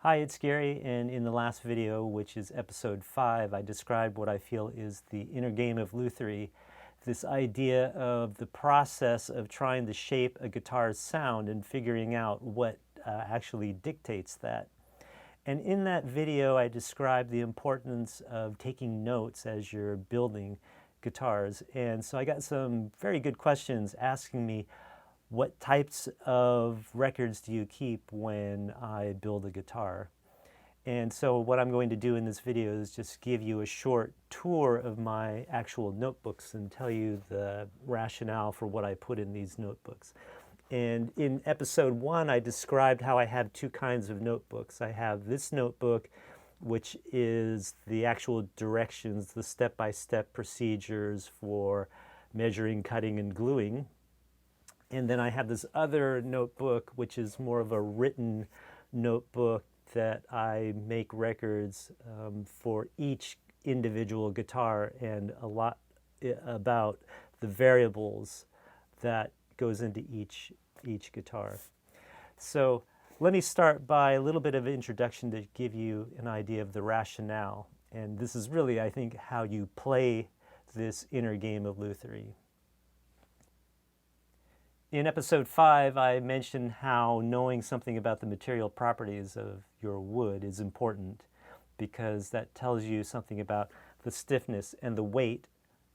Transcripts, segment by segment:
Hi, it's Gary, and in the last video, which is episode 5, I described what I feel is the inner game of Lutherie, this idea of the process of trying to shape a guitar's sound and figuring out what actually dictates that. And in that video, I described the importance of taking notes as you're building guitars. And so I got some very good questions asking me, what types of records do you keep when I build a guitar? And so what I'm going to do in this video is just give you a short tour of my actual notebooks and tell you the rationale for what I put in these notebooks. And in episode 1, I described how I have two kinds of notebooks. I have this notebook, which is the actual directions, the step-by-step procedures for measuring, cutting, and gluing. And then I have this other notebook, which is more of a written notebook that I make records for each individual guitar and a lot about the variables that goes into each guitar. So let me start by a little bit of an introduction to give you an idea of the rationale. And this is really, I think, how you play this inner game of Lutherie. In episode 5, I mentioned how knowing something about the material properties of your wood is important because that tells you something about the stiffness and the weight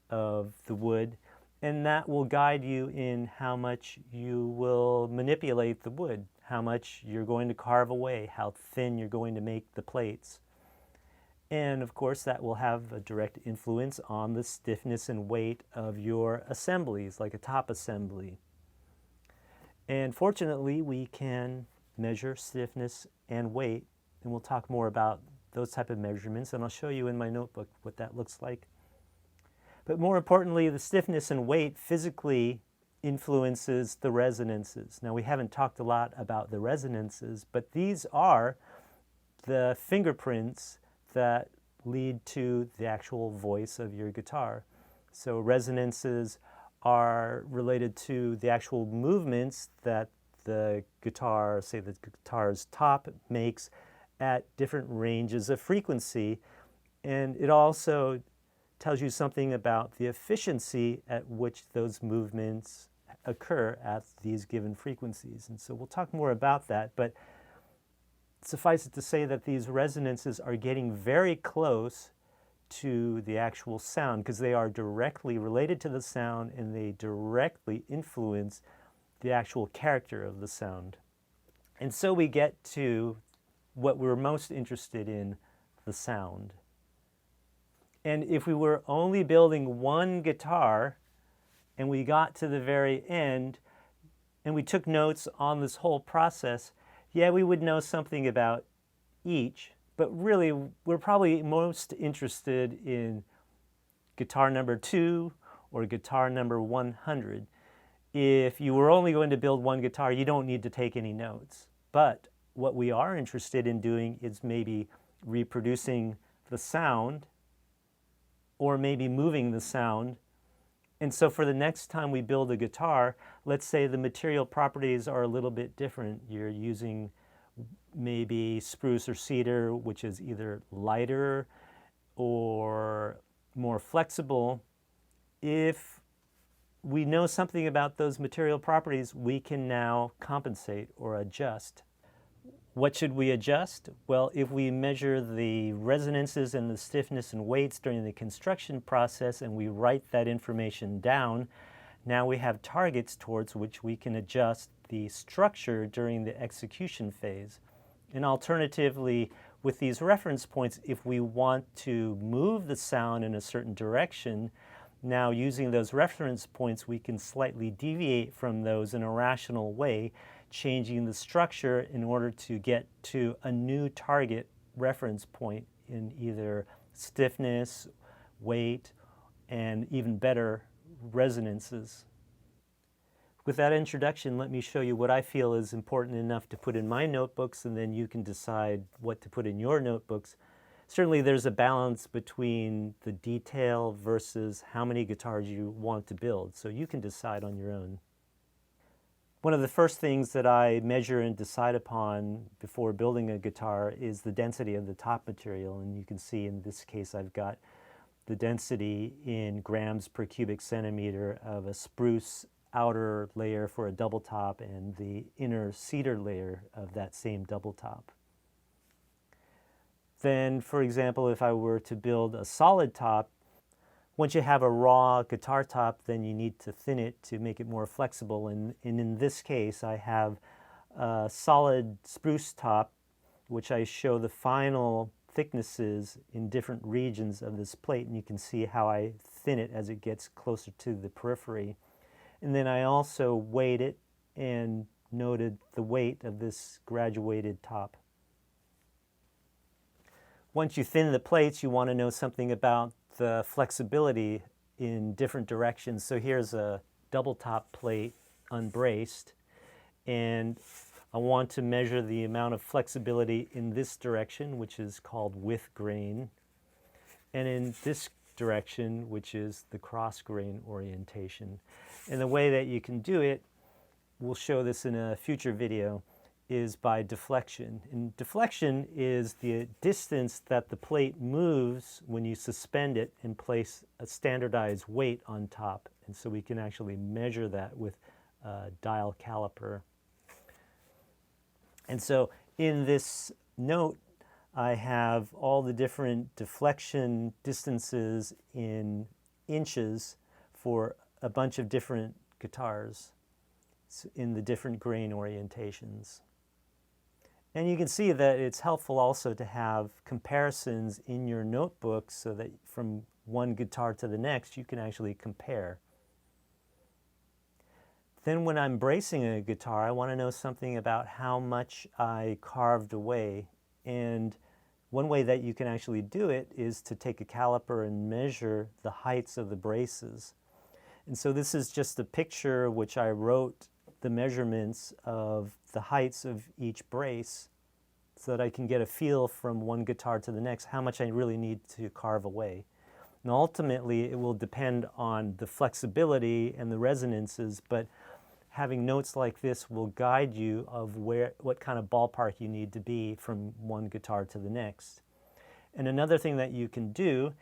of the wood, and that will guide you in how much you will manipulate the wood, how much you're going to carve away, how thin you're going to make the plates. And of course, that will have a direct influence on the stiffness and weight of your assemblies, like a top assembly. And fortunately, we can measure stiffness and weight, and we'll talk more about those type of measurements, and I'll show you in my notebook what that looks like. But more importantly, the stiffness and weight physically influences the resonances. Now, we haven't talked a lot about the resonances, but these are the fingerprints that lead to the actual voice of your guitar. So resonances are related to the actual movements that the guitar, say the guitar's top, makes at different ranges of frequency. And it also tells you something about the efficiency at which those movements occur at these given frequencies. And so we'll talk more about that, but suffice it to say that these resonances are getting very close to the actual sound because they are directly related to the sound and they directly influence the actual character of the sound. And so we get to what we're most interested in, the sound. And if we were only building one guitar and we got to the very end and we took notes on this whole process, yeah, we would know something about each. But really, we're probably most interested in guitar number 2 or guitar number 100. If you were only going to build one guitar, you don't need to take any notes. But what we are interested in doing is maybe reproducing the sound or maybe moving the sound. And so for the next time we build a guitar, let's say the material properties are a little bit different. You're using maybe spruce or cedar, which is either lighter or more flexible. If we know something about those material properties, we can now compensate or adjust. What should we adjust? Well, if we measure the resonances and the stiffness and weights during the construction process and we write that information down, now we have targets towards which we can adjust the structure during the execution phase. And alternatively, with these reference points, if we want to move the sound in a certain direction, now using those reference points, we can slightly deviate from those in a rational way, changing the structure in order to get to a new target reference point in either stiffness, weight, and even better, resonances. With that introduction, let me show you what I feel is important enough to put in my notebooks, and then you can decide what to put in your notebooks. Certainly there's a balance between the detail versus how many guitars you want to build, so you can decide on your own. One of the first things that I measure and decide upon before building a guitar is the density of the top material. And you can see in this case I've got the density in grams per cubic centimeter of a spruce outer layer for a double top and the inner cedar layer of that same double top. Then, for example, if I were to build a solid top, once you have a raw guitar top, then you need to thin it to make it more flexible. And in this case, I have a solid spruce top, which I show the final thicknesses in different regions of this plate. And you can see how I thin it as it gets closer to the periphery. And then I also weighed it and noted the weight of this graduated top. Once you thin the plates, you want to know something about the flexibility in different directions. So here's a double top plate unbraced, and I want to measure the amount of flexibility in this direction, which is called with grain, and in this direction, which is the cross grain orientation. And the way that you can do it, we'll show this in a future video, is by deflection. And deflection is the distance that the plate moves when you suspend it and place a standardized weight on top. And so we can actually measure that with a dial caliper. And so in this note, I have all the different deflection distances in inches for a bunch of different guitars in the different grain orientations. And you can see that it's helpful also to have comparisons in your notebook so that from one guitar to the next you can actually compare. Then when I'm bracing a guitar, I want to know something about how much I carved away. And one way that you can actually do it is to take a caliper and measure the heights of the braces. And so this is just a picture which I wrote the measurements of the heights of each brace so that I can get a feel from one guitar to the next how much I really need to carve away. And ultimately it will depend on the flexibility and the resonances, but having notes like this will guide you of what kind of ballpark you need to be from one guitar to the next. And another thing that you can do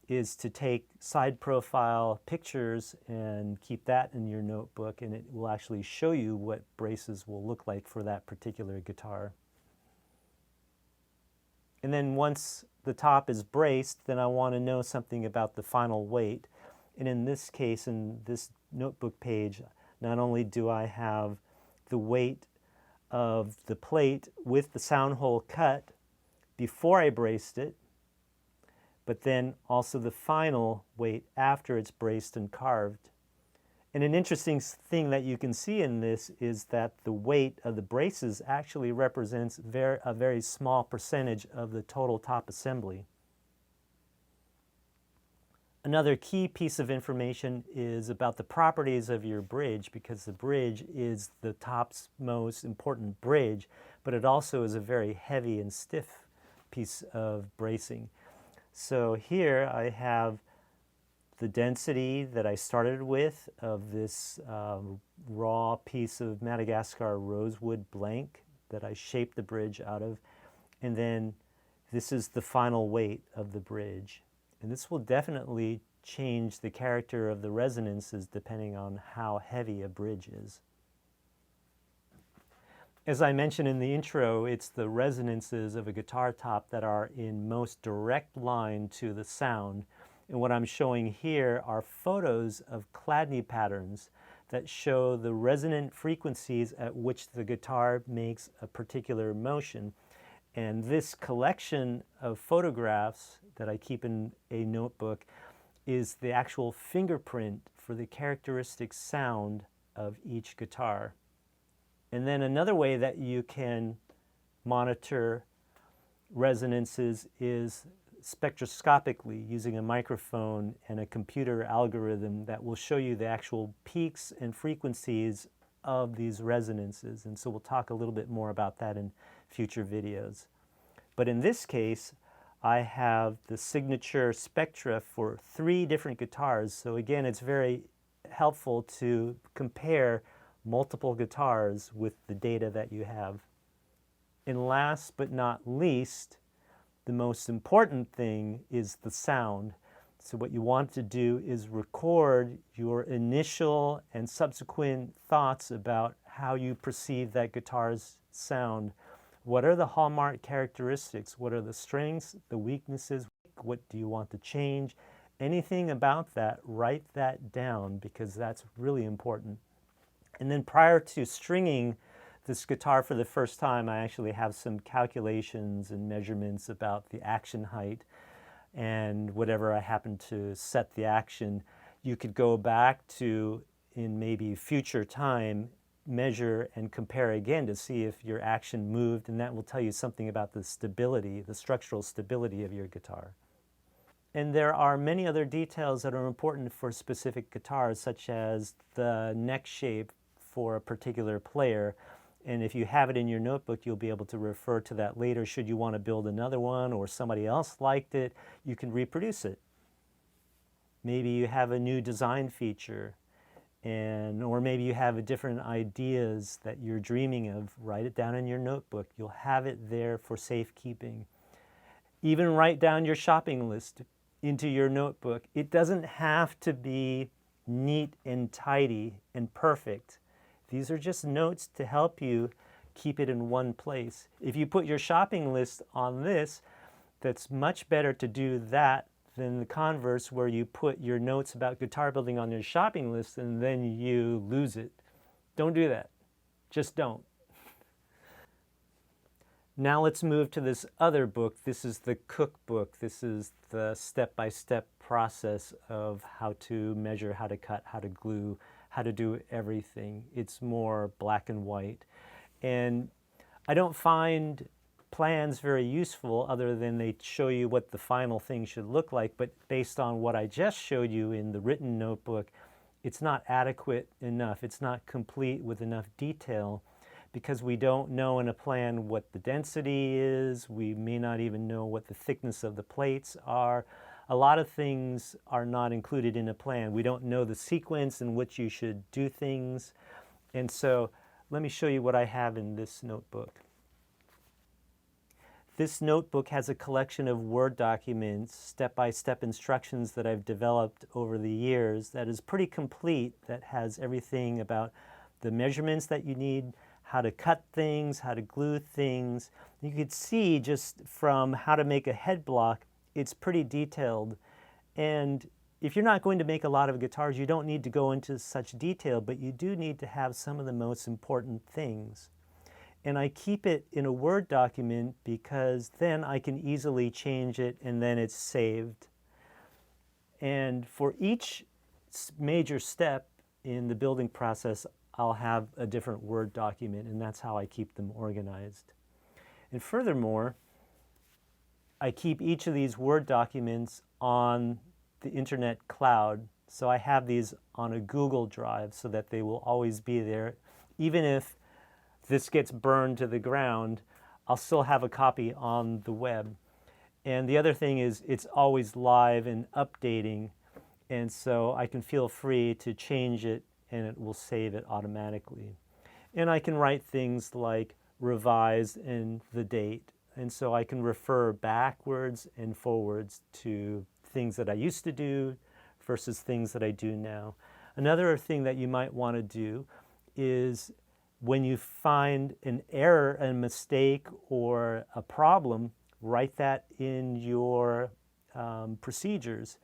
is to take side profile pictures and keep that in your notebook, and it will actually show you what braces will look like for that particular guitar. And then once the top is braced, then I want to know something about the final weight. And in this case, in this notebook page, not only do I have the weight of the plate with the sound hole cut before I braced it, but then also the final weight after it's braced and carved. And an interesting thing that you can see in this is that the weight of the braces actually represents a very small percentage of the total top assembly. Another key piece of information is about the properties of your bridge, because the bridge is the top's most important bridge, but it also is a very heavy and stiff piece of bracing. So here I have the density that I started with of this raw piece of Madagascar rosewood blank that I shaped the bridge out of. And then this is the final weight of the bridge. And this will definitely change the character of the resonances depending on how heavy a bridge is. As I mentioned in the intro, it's the resonances of a guitar top that are in most direct line to the sound. And what I'm showing here are photos of Chladni patterns that show the resonant frequencies at which the guitar makes a particular motion. And this collection of photographs that I keep in a notebook is the actual fingerprint for the characteristic sound of each guitar. And then another way that you can monitor resonances is spectroscopically using a microphone and a computer algorithm that will show you the actual peaks and frequencies of these resonances. And so we'll talk a little bit more about that in future videos. But in this case, I have the signature spectra for 3 different guitars. So again, it's very helpful to compare multiple guitars with the data that you have. And last but not least, the most important thing is the sound. So what you want to do is record your initial and subsequent thoughts about how you perceive that guitar's sound. What are the hallmark characteristics? What are the strengths, the weaknesses? What do you want to change? Anything about that, write that down, because that's really important. And then prior to stringing this guitar for the first time, I actually have some calculations and measurements about the action height and whatever I happen to set the action. You could go back to, in maybe future time, measure and compare again to see if your action moved, and that will tell you something about the stability, the structural stability of your guitar. And there are many other details that are important for specific guitars, such as the neck shape for a particular player. And if you have it in your notebook, you'll be able to refer to that later. Should you want to build another one or somebody else liked it, you can reproduce it. Maybe you have a new design feature, or maybe you have different ideas that you're dreaming of. Write it down in your notebook. You'll have it there for safekeeping. Even write down your shopping list into your notebook. It doesn't have to be neat and tidy and perfect. These are just notes to help you keep it in one place. If you put your shopping list on this, that's much better to do that than the converse, where you put your notes about guitar building on your shopping list and then you lose it. Don't do that. Just don't. Now let's move to this other book. This is the cookbook. This is the step-by-step process of how to measure, how to cut, how to glue, how to do everything. It's more black and white. And I don't find plans very useful, other than they show you what the final thing should look like. But based on what I just showed you in the written notebook, it's not adequate enough. It's not complete with enough detail, because we don't know in a plan what the density is. We may not even know what the thickness of the plates are. A lot of things are not included in a plan. We don't know the sequence in which you should do things. And so let me show you what I have in this notebook. This notebook has a collection of Word documents, step-by-step instructions that I've developed over the years that is pretty complete, that has everything about the measurements that you need, how to cut things, how to glue things. You could see just from how to make a head block, it's pretty detailed. And if you're not going to make a lot of guitars, you don't need to go into such detail, but you do need to have some of the most important things. And I keep it in a Word document because then I can easily change it and then it's saved. And for each major step in the building process, I'll have a different Word document, and that's how I keep them organized. And furthermore, I keep each of these Word documents on the internet cloud. So I have these on a Google Drive so that they will always be there. Even if this gets burned to the ground, I'll still have a copy on the web. And the other thing is, it's always live and updating, and so I can feel free to change it and it will save it automatically. And I can write things like revised and the date. And so I can refer backwards and forwards to things that I used to do versus things that I do now. Another thing that you might want to do is, when you find an error, a mistake, or a problem, write that in your procedures.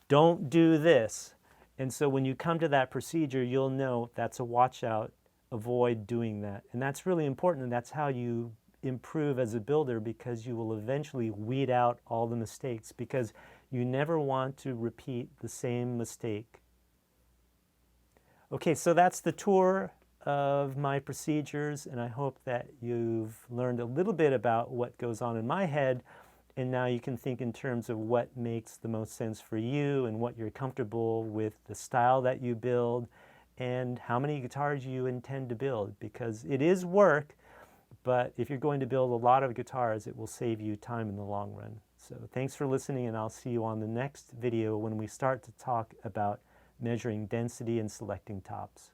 Don't do this. And so when you come to that procedure, you'll know that's a watch out. Avoid doing that. And that's really important, and that's how you improve as a builder, because you will eventually weed out all the mistakes, because you never want to repeat the same mistake. Okay, so that's the tour of my procedures, and I hope that you've learned a little bit about what goes on in my head, and now you can think in terms of what makes the most sense for you and what you're comfortable with, the style that you build, and how many guitars you intend to build, because it is work, but if you're going to build a lot of guitars, it will save you time in the long run. So thanks for listening, and I'll see you on the next video when we start to talk about measuring density and selecting tops.